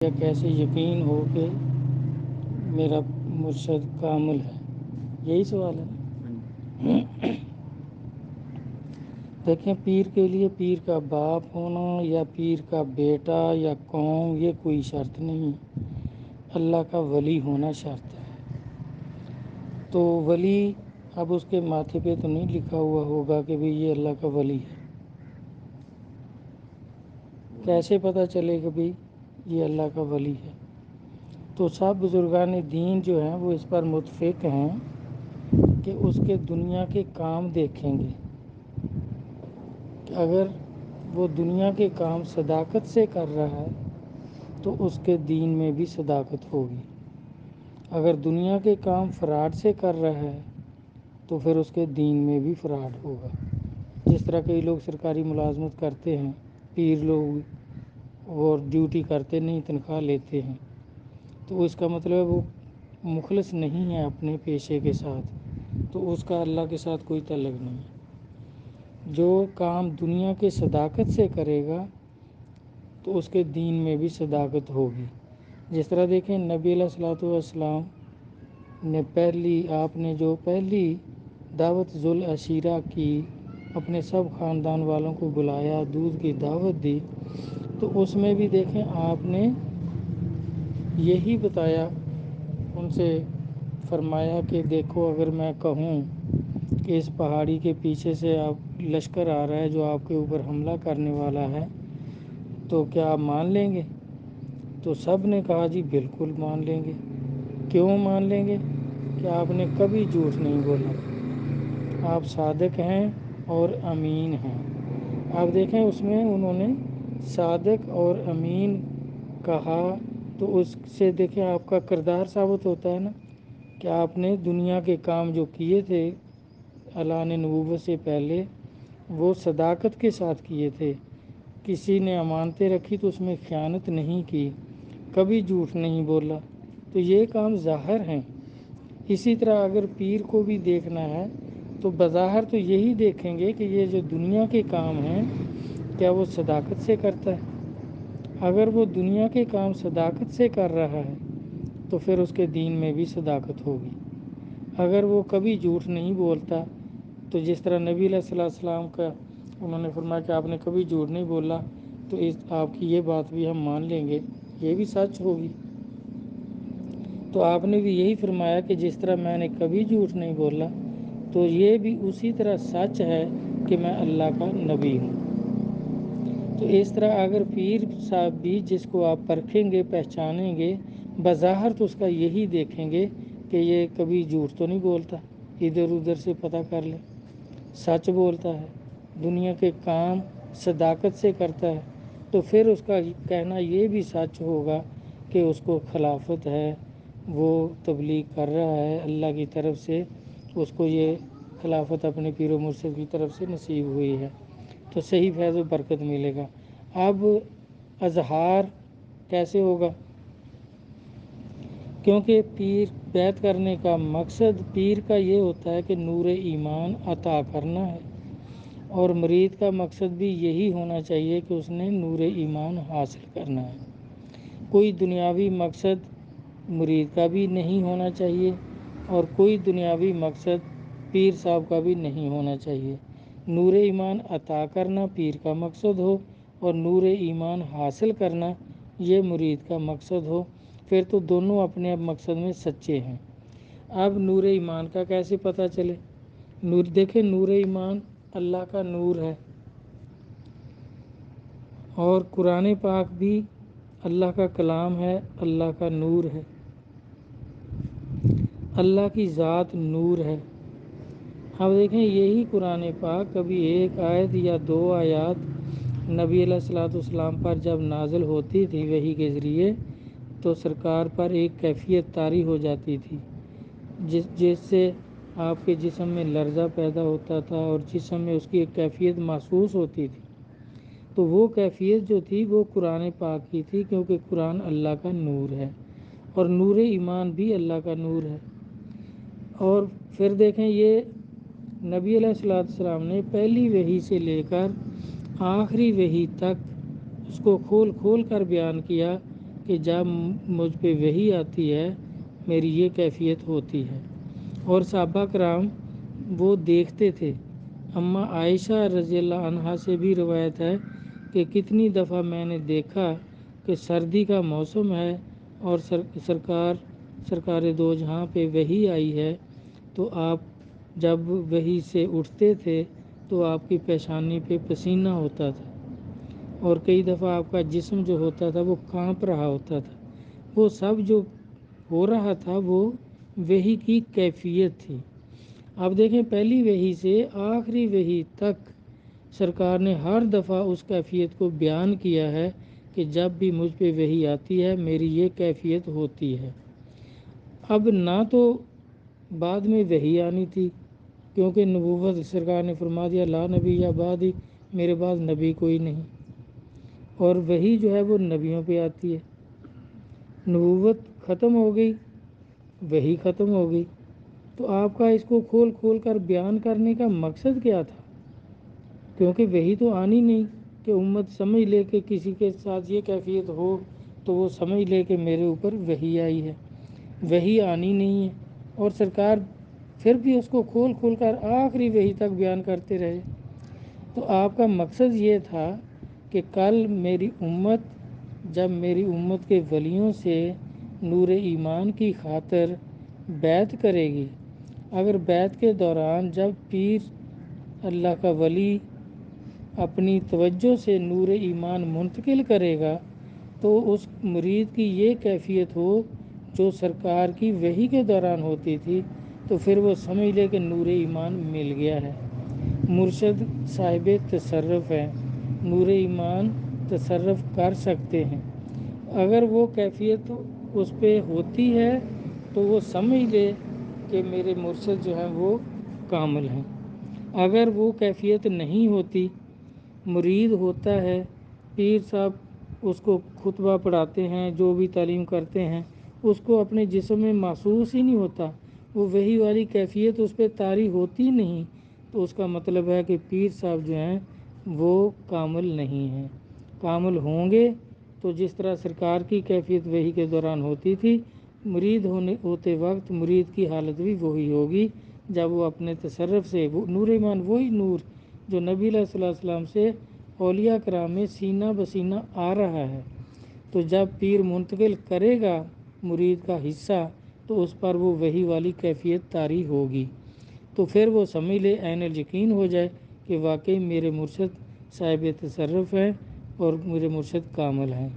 یا کیسے یقین ہو کہ میرا مرشد کامل ہے؟ یہی سوال ہے نا۔ دیکھیں، پیر کے لیے پیر کا باپ ہونا یا پیر کا بیٹا یا قوم یہ کوئی شرط نہیں، اللہ کا ولی ہونا شرط ہے۔ تو ولی اب اس کے ماتھے پہ تو نہیں لکھا ہوا ہوگا کہ بھئی یہ اللہ کا ولی ہے۔ کیسے پتہ چلے کہ بھئی یہ اللہ کا ولی ہے؟ تو سب بزرگان دین جو ہیں وہ اس پر متفق ہیں کہ اس کے دنیا کے کام دیکھیں گے کہ اگر وہ دنیا کے کام صداقت سے کر رہا ہے تو اس کے دین میں بھی صداقت ہوگی۔ اگر دنیا کے کام فراڈ سے کر رہا ہے تو پھر اس کے دین میں بھی فراڈ ہوگا۔ جس طرح کئی لوگ سرکاری ملازمت کرتے ہیں، پیر لوگ، اور ڈیوٹی کرتے نہیں، تنخواہ لیتے ہیں، تو اس کا مطلب وہ مخلص نہیں ہے اپنے پیشے کے ساتھ، تو اس کا اللہ کے ساتھ کوئی تعلق نہیں ہے۔ جو کام دنیا کے صداقت سے کرے گا تو اس کے دین میں بھی صداقت ہوگی۔ جس طرح دیکھیں نبی علیہ الصلوۃ والسلام نے آپ نے جو پہلی دعوت ذوالعشیرہ کی، اپنے سب خاندان والوں کو بلایا، دودھ کی دعوت دی، تو اس میں بھی دیکھیں آپ نے یہی بتایا، ان سے فرمایا کہ دیکھو اگر میں کہوں کہ اس پہاڑی کے پیچھے سے آپ لشکر آ رہا ہے جو آپ کے اوپر حملہ کرنے والا ہے، تو کیا آپ مان لیں گے؟ تو سب نے کہا جی بالکل مان لیں گے۔ کیوں مان لیں گے؟ کہ آپ نے کبھی جھوٹ نہیں بولا، آپ صادق ہیں اور امین ہیں۔ آپ دیکھیں اس میں انہوں نے صادق اور امین کہا، تو اس سے دیکھیں آپ کا کردار ثابت ہوتا ہے نا، کہ آپ نے دنیا کے کام جو کیے تھے اعلان نبوت سے پہلے وہ صداقت کے ساتھ کیے تھے، کسی نے امانتیں رکھی تو اس میں خیانت نہیں کی، کبھی جھوٹ نہیں بولا، تو یہ کام ظاہر ہیں۔ اسی طرح اگر پیر کو بھی دیکھنا ہے تو بظاہر تو یہی دیکھیں گے کہ یہ جو دنیا کے کام ہیں کیا وہ صداقت سے کرتا ہے۔ اگر وہ دنیا کے کام صداقت سے کر رہا ہے تو پھر اس کے دین میں بھی صداقت ہوگی۔ اگر وہ کبھی جھوٹ نہیں بولتا، تو جس طرح نبی علیہ السلام کا انہوں نے فرمایا کہ آپ نے کبھی جھوٹ نہیں بولا، تو آپ کی یہ بات بھی ہم مان لیں گے، یہ بھی سچ ہوگی۔ تو آپ نے بھی یہی فرمایا کہ جس طرح میں نے کبھی جھوٹ نہیں بولا، تو یہ بھی اسی طرح سچ ہے کہ میں اللہ کا نبی ہوں۔ تو اس طرح اگر پیر صاحب بھی جس کو آپ پرکھیں گے، پہچانیں گے، بظاہر تو اس کا یہی دیکھیں گے کہ یہ کبھی جھوٹ تو نہیں بولتا، ادھر ادھر سے پتہ کر لیں، سچ بولتا ہے، دنیا کے کام صداقت سے کرتا ہے، تو پھر اس کا کہنا یہ بھی سچ ہوگا کہ اس کو خلافت ہے، وہ تبلیغ کر رہا ہے اللہ کی طرف سے، اس کو یہ خلافت اپنے پیر و مرشد کی طرف سے نصیب ہوئی ہے، تو صحیح فیض و برکت ملے گا۔ اب اظہار کیسے ہوگا؟ کیونکہ پیر بیعت کرنے کا مقصد پیر کا یہ ہوتا ہے کہ نور ایمان عطا کرنا ہے، اور مرید کا مقصد بھی یہی ہونا چاہیے کہ اس نے نور ایمان حاصل کرنا ہے۔ کوئی دنیاوی مقصد مرید کا بھی نہیں ہونا چاہیے، اور کوئی دنیاوی مقصد پیر صاحب کا بھی نہیں ہونا چاہیے۔ نور ایمان عطا کرنا پیر کا مقصد ہو اور نور ایمان حاصل کرنا یہ مرید کا مقصد ہو، پھر تو دونوں اپنے مقصد میں سچے ہیں۔ اب نور ایمان کا کیسے پتہ چلے؟ دیکھیں نور ایمان اللہ کا نور ہے، اور قرآن پاک بھی اللہ کا کلام ہے، اللہ کا نور ہے، اللہ کی ذات نور ہے۔ اب دیکھیں یہی قرآن پاک کبھی ایک آیت یا دو آیات نبی علیہ الصلوۃ والسلام پر جب نازل ہوتی تھی وحی کے ذریعے، تو سرکار پر ایک کیفیت طاری ہو جاتی تھی، جس سے آپ کے جسم میں لرزہ پیدا ہوتا تھا، اور جسم میں اس کی ایک کیفیت محسوس ہوتی تھی، تو وہ کیفیت جو تھی وہ قرآن پاک کی تھی، کیونکہ قرآن اللہ کا نور ہے، اور نور ایمان بھی اللہ کا نور ہے۔ اور پھر دیکھیں یہ نبی علیہ الصلوۃ والسلام نے پہلی وحی سے لے کر آخری وحی تک اس کو کھول کھول کر بیان کیا کہ جب مجھ پہ وحی آتی ہے میری یہ کیفیت ہوتی ہے۔ اور صحابہ کرام وہ دیکھتے تھے۔ اماں عائشہ رضی اللہ عنہا سے بھی روایت ہے کہ کتنی دفعہ میں نے دیکھا کہ سردی کا موسم ہے اور سرکار دو جہاں پہ وحی آئی ہے، تو آپ جب وحی سے اٹھتے تھے تو آپ کی پیشانی پہ پسینہ ہوتا تھا، اور کئی دفعہ آپ کا جسم جو ہوتا تھا وہ کانپ رہا ہوتا تھا۔ وہ سب جو ہو رہا تھا وہ وحی کی کیفیت تھی۔ اب دیکھیں پہلی وحی سے آخری وحی تک سرکار نے ہر دفعہ اس کیفیت کو بیان کیا ہے کہ جب بھی مجھ پہ وحی آتی ہے میری یہ کیفیت ہوتی ہے۔ اب نہ تو بعد میں وحی آنی تھی، کیونکہ نبوت سرکار نے فرما دیا لا نبی یا بعد ہی، میرے بعد نبی کوئی نہیں، اور وحی جو ہے وہ نبیوں پہ آتی ہے۔ نبوت ختم ہو گئی، وحی ختم ہو گئی، تو آپ کا اس کو کھول کھول کر بیان کرنے کا مقصد کیا تھا؟ کیونکہ وحی تو آنی نہیں کہ امت سمجھ لے کہ کسی کے ساتھ یہ کیفیت ہو تو وہ سمجھ لے کہ میرے اوپر وحی آئی ہے، وحی آنی نہیں ہے، اور سرکار پھر بھی اس کو کھول کھول کر آخری وحی تک بیان کرتے رہے۔ تو آپ کا مقصد یہ تھا کہ کل میری امت جب میری امت کے ولیوں سے نور ایمان کی خاطر بیعت کرے گی، اگر بیعت کے دوران جب پیر اللہ کا ولی اپنی توجہ سے نور ایمان منتقل کرے گا تو اس مرید کی یہ کیفیت ہو جو سرکار کی وحی کے دوران ہوتی تھی، تو پھر وہ سمجھ لے کہ نور ایمان مل گیا ہے۔ مرشد صاحب تصرف ہے، نور ایمان تصرف کر سکتے ہیں۔ اگر وہ کیفیت اس پہ ہوتی ہے تو وہ سمجھ لے کہ میرے مرشد جو ہیں وہ کامل ہیں۔ اگر وہ کیفیت نہیں ہوتی، مرید ہوتا ہے، پیر صاحب اس کو خطبہ پڑھاتے ہیں، جو بھی تعلیم کرتے ہیں، اس کو اپنے جسم میں محسوس ہی نہیں ہوتا، وہ وحی والی کیفیت اس پہ طاری ہوتی نہیں، تو اس کا مطلب ہے کہ پیر صاحب جو ہیں وہ کامل نہیں ہیں۔ کامل ہوں گے تو جس طرح سرکار کی کیفیت وحی کے دوران ہوتی تھی، مرید ہوتے وقت مرید کی حالت بھی وہی ہوگی جب وہ اپنے تصرف سے وہ نور ایمان، وہی نور جو نبی علیہ السلام سے اولیاء کرام میں سینہ بسینہ آ رہا ہے، تو جب پیر منتقل کرے گا مرید کا حصہ تو اس پر وہ وحی والی کیفیت طاری ہوگی، تو پھر وہ سمجھ لے، عین الیقین ہو جائے کہ واقعی میرے مرشد صاحب تصرف ہیں اور میرے مرشد کامل ہیں۔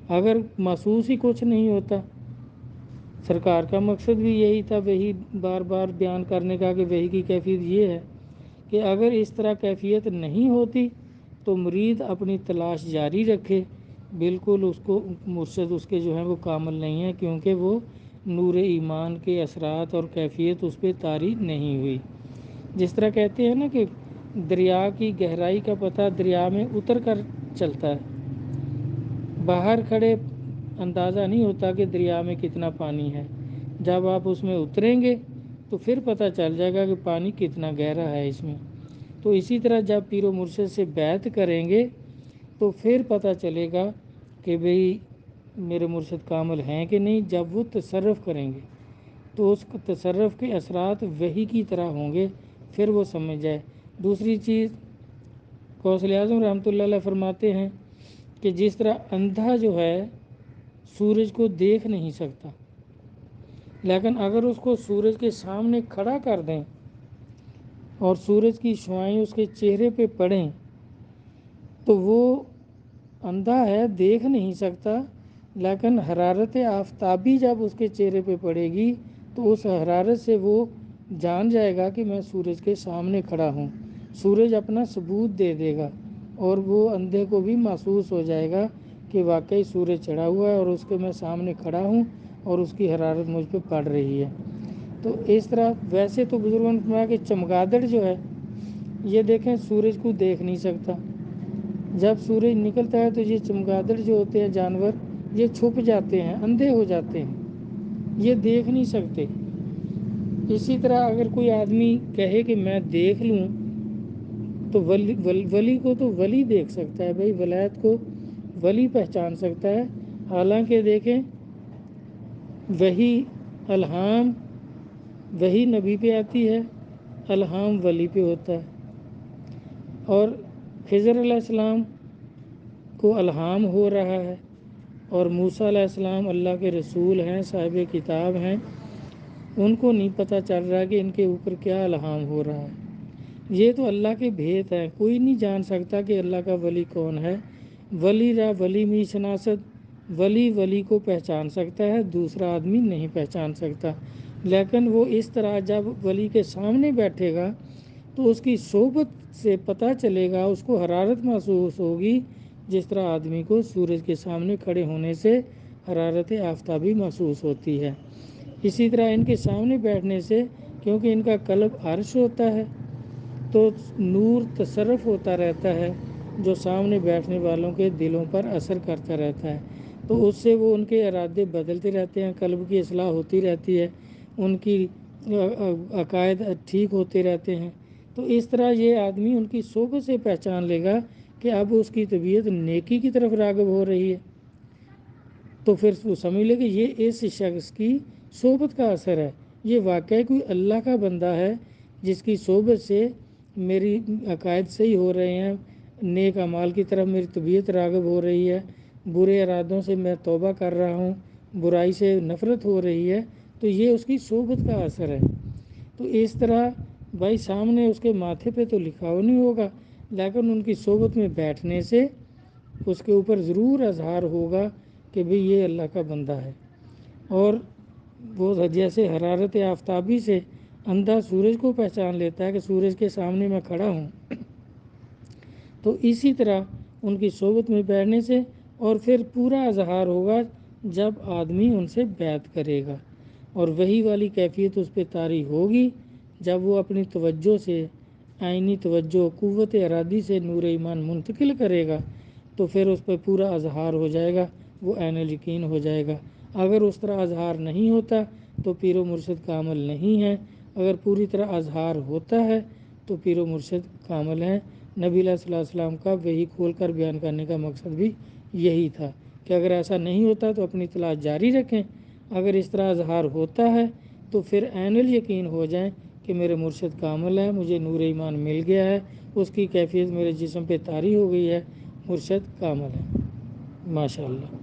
اگر محسوس ہی کچھ نہیں ہوتا، سرکار کا مقصد بھی یہی تھا وحی بار بار بیان کرنے کا کہ وحی کی کیفیت یہ ہے کہ اگر اس طرح کیفیت نہیں ہوتی تو مرید اپنی تلاش جاری رکھے، بالکل اس کو مرشد اس کے جو ہیں وہ کامل نہیں ہیں، کیونکہ وہ نور ایمان کے اثرات اور کیفیت اس پہ طاری نہیں ہوئی۔ جس طرح کہتے ہیں نا کہ دریا کی گہرائی کا پتہ دریا میں اتر کر چلتا ہے، باہر کھڑے اندازہ نہیں ہوتا کہ دریا میں کتنا پانی ہے، جب آپ اس میں اتریں گے تو پھر پتہ چل جائے گا کہ پانی کتنا گہرا ہے اس میں۔ تو اسی طرح جب پیر و مرشد سے بیعت کریں گے تو پھر پتہ چلے گا کہ بھئی میرے مرشد کامل ہیں کہ نہیں۔ جب وہ تصرف کریں گے تو اس تصرف کے اثرات وحی کی طرح ہوں گے، پھر وہ سمجھ جائے۔ دوسری چیز غوث اعظم رحمۃ اللہ علیہ فرماتے ہیں کہ جس طرح اندھا جو ہے سورج کو دیکھ نہیں سکتا، لیکن اگر اس کو سورج کے سامنے کھڑا کر دیں اور سورج کی شعاعیں اس کے چہرے پہ پڑیں تو وہ اندھا ہے، دیکھ نہیں سکتا، لیکن حرارت آفتابی جب اس کے چہرے پہ پڑے گی تو اس حرارت سے وہ جان جائے گا کہ میں سورج کے سامنے کھڑا ہوں، سورج اپنا ثبوت دے دے گا، اور وہ اندھے کو بھی محسوس ہو جائے گا کہ واقعی سورج چڑھا ہوا ہے اور اس کے میں سامنے کھڑا ہوں اور اس کی حرارت مجھ پہ پڑ رہی ہے۔ تو اس طرح ویسے تو بزرگوں نے فرمایا کہ چمگادڑ جو ہے یہ دیکھیں سورج کو دیکھ نہیں سکتا، جب سورج نکلتا ہے تو یہ چمگادڑ جو ہوتے ہیں جانور یہ چھپ جاتے ہیں، اندھے ہو جاتے ہیں، یہ دیکھ نہیں سکتے۔ اسی طرح اگر کوئی آدمی کہے کہ میں دیکھ لوں تو ولی کو تو ولی دیکھ سکتا ہے، بھائی ولایت کو ولی پہچان سکتا ہے، حالانکہ دیکھیں وہی الہام وہی نبی پہ آتی ہے، الہام ولی پہ ہوتا ہے، اور خضر علیہ السلام کو الہام ہو رہا ہے، اور موسیٰ علیہ السلام اللہ کے رسول ہیں، صاحب کتاب ہیں، ان کو نہیں پتہ چل رہا کہ ان کے اوپر کیا الہام ہو رہا ہے۔ یہ تو اللہ کے بھید ہیں، کوئی نہیں جان سکتا کہ اللہ کا ولی کون ہے۔ ولی را ولی می شناست، ولی ولی کو پہچان سکتا ہے، دوسرا آدمی نہیں پہچان سکتا، لیکن وہ اس طرح جب ولی کے سامنے بیٹھے گا تو اس کی صحبت سے پتہ چلے گا، اس کو حرارت محسوس ہوگی، جس طرح آدمی کو سورج کے سامنے کھڑے ہونے سے حرارت آفتابی محسوس ہوتی ہے۔ اسی طرح ان کے سامنے بیٹھنے سے، کیونکہ ان کا قلب عرش ہوتا ہے، تو نور تصرف ہوتا رہتا ہے جو سامنے بیٹھنے والوں کے دلوں پر اثر کرتا رہتا ہے، تو اس سے وہ ان کے ارادے بدلتے رہتے ہیں، قلب کی اصلاح ہوتی رہتی ہے، ان کی عقائد ٹھیک ہوتے رہتے ہیں۔ تو اس طرح یہ آدمی ان کی صحبت سے پہچان لے گا کہ اب اس کی طبیعت نیکی کی طرف راغب ہو رہی ہے، تو پھر وہ سمجھ لے کہ یہ اس شخص کی صحبت کا اثر ہے، یہ واقعی کوئی اللہ کا بندہ ہے جس کی صحبت سے میری عقائد صحیح ہو رہے ہیں، نیک اعمال کی طرف میری طبیعت راغب ہو رہی ہے، برے ارادوں سے میں توبہ کر رہا ہوں، برائی سے نفرت ہو رہی ہے، تو یہ اس کی صحبت کا اثر ہے۔ تو اس طرح بھائی سامنے اس کے ماتھے پہ تو لکھا ہو نہیں ہوگا، لیکن ان کی صحبت میں بیٹھنے سے اس کے اوپر ضرور اظہار ہوگا کہ بھئی یہ اللہ کا بندہ ہے۔ اور وہ جیسے حرارت آفتابی سے اندھا سورج کو پہچان لیتا ہے کہ سورج کے سامنے میں کھڑا ہوں، تو اسی طرح ان کی صحبت میں بیٹھنے سے اور پھر پورا اظہار ہوگا جب آدمی ان سے بیعت کرے گا، اور وہی والی کیفیت اس پہ طاری ہوگی جب وہ اپنی توجہ سے، عینی توجہ، قوت ارادی سے نور ایمان منتقل کرے گا، تو پھر اس پہ پورا اظہار ہو جائے گا، وہ عین الیقین ہو جائے گا۔ اگر اس طرح اظہار نہیں ہوتا تو پیر و مرشد کامل نہیں ہے، اگر پوری طرح اظہار ہوتا ہے تو پیر و مرشد کامل ہیں۔ نبی علیہ الصلوۃ والسلام کا وحی کھول کر بیان کرنے کا مقصد بھی یہی تھا کہ اگر ایسا نہیں ہوتا تو اپنی اطلاع جاری رکھیں، اگر اس طرح اظہار ہوتا ہے تو پھر عین الیقین ہو جائیں کہ میرے مرشد کامل ہے، مجھے نور ایمان مل گیا ہے، اس کی کیفیت میرے جسم پہ طاری ہو گئی ہے، مرشد کامل ہے۔ ماشاء اللہ۔